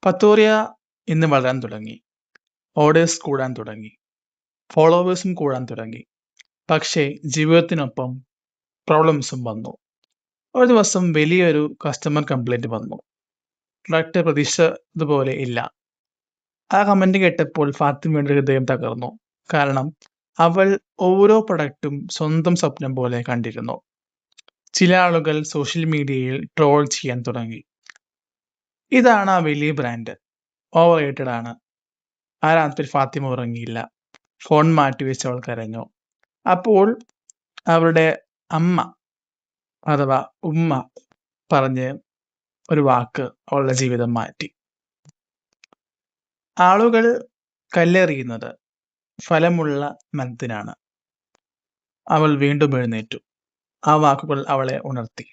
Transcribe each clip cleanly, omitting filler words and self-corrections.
ഫത്തോറിയ ഇന്ന് വളരാൻ തുടങ്ങി. ഓർഡേഴ്സ് കൂടാൻ തുടങ്ങി. ഫോളോവേഴ്സും കൂടാൻ തുടങ്ങി. പക്ഷേ ജീവിതത്തിനൊപ്പം പ്രോബ്ലംസും വന്നു. ഒരു ദിവസം വലിയൊരു കസ്റ്റമർ കംപ്ലൈന്റ് വന്നു. പ്രൊഡക്റ്റ് പ്രതീക്ഷിച്ചതുപോലെ ഇല്ല. ആ കമന്റ് കേട്ടപ്പോൾ ഫാത്തിമയുടെ ഹൃദയം തകർന്നു. കാരണം അവൾ ഓരോ പ്രൊഡക്റ്റും സ്വന്തം സ്വപ്നം പോലെ കണ്ടിരുന്നു. ചില ആളുകൾ സോഷ്യൽ മീഡിയയിൽ ട്രോൾ ചെയ്യാൻ തുടങ്ങി. ഇതാണ് ആ വലിയ ബ്രാൻഡ്, ഓവർ റേറ്റഡ് ആണ്. ആ രാത്രി ഫാത്തിമ ഉറങ്ങിയില്ല. ഫോൺ മാറ്റിവെച്ച് അവൾ കരഞ്ഞു. അപ്പോൾ അവളുടെ അമ്മ അഥവാ ഉമ്മ പറഞ്ഞ് ഒരു വാക്ക് അവളുടെ ജീവിതം മാറ്റി. ആളുകൾ കല്ലെറിയുന്നത് ഫലമുള്ള മരത്തിനാണ്. അവൾ വീണ്ടും എഴുന്നേറ്റു. ആ വാക്കുകൾ അവളെ ഉണർത്തി.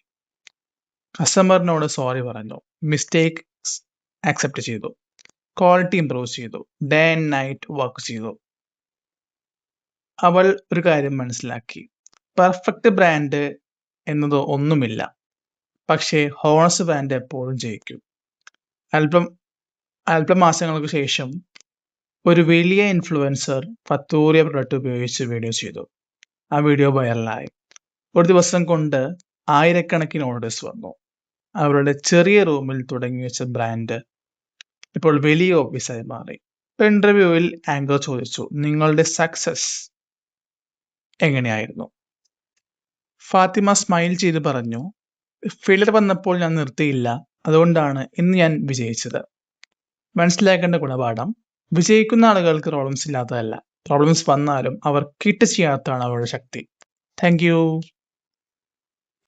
കസ്റ്റമറിനോട് സോറി പറഞ്ഞു. മിസ്റ്റേക്ക് ആക്സെപ്റ്റ് ചെയ്തു. ക്വാളിറ്റി ഇംപ്രൂവ് ചെയ്തു. ഡേ ആൻഡ് നൈറ്റ് വർക്ക് ചെയ്തു. അവൾ ഒരു കാര്യം മനസ്സിലാക്കി. പെർഫെക്റ്റ് ബ്രാൻഡ് എന്നത് ഒന്നുമില്ല. പക്ഷേ ഹോണസ്റ്റ് ബ്രാൻഡ് എപ്പോഴും ജയിക്കും. അല്പമാസങ്ങൾക്ക് ശേഷം ഒരു വലിയ ഇൻഫ്ലുവൻസർ ഫത്തോറിയ പ്രൊഡക്റ്റ് ഉപയോഗിച്ച് വീഡിയോ ചെയ്തു. ആ വീഡിയോ വൈറലായി. ഒരു ദിവസം കൊണ്ട് ആയിരക്കണക്കിന് ഓർഡേഴ്സ് വന്നു. അവരുടെ ചെറിയ റൂമിൽ തുടങ്ങി വെച്ച ബ്രാൻഡ് ഇപ്പോൾ വലിയ ഓഫീസായി മാറി. ഇന്റർവ്യൂവിൽ ആങ്കർ ചോദിച്ചു, നിങ്ങളുടെ സക്സസ് എങ്ങനെയായിരുന്നു? ഫാത്തിമ സ്മൈൽ ചെയ്ത് പറഞ്ഞു, ഫെയിലിയർ വന്നപ്പോൾ ഞാൻ നിർത്തിയില്ല. അതുകൊണ്ടാണ് ഇന്ന് ഞാൻ വിജയിച്ചത്. മനസ്സിലാക്കേണ്ട ഗുണപാഠം, വിജയിക്കുന്ന ആളുകൾക്ക് പ്രോബ്ലംസ് ഇല്ലാത്തതല്ല. പ്രോബ്ലംസ് വന്നാലും അവർ കിട്ട് ചെയ്യാത്തതാണ് അവരുടെ ശക്തി. Thank you.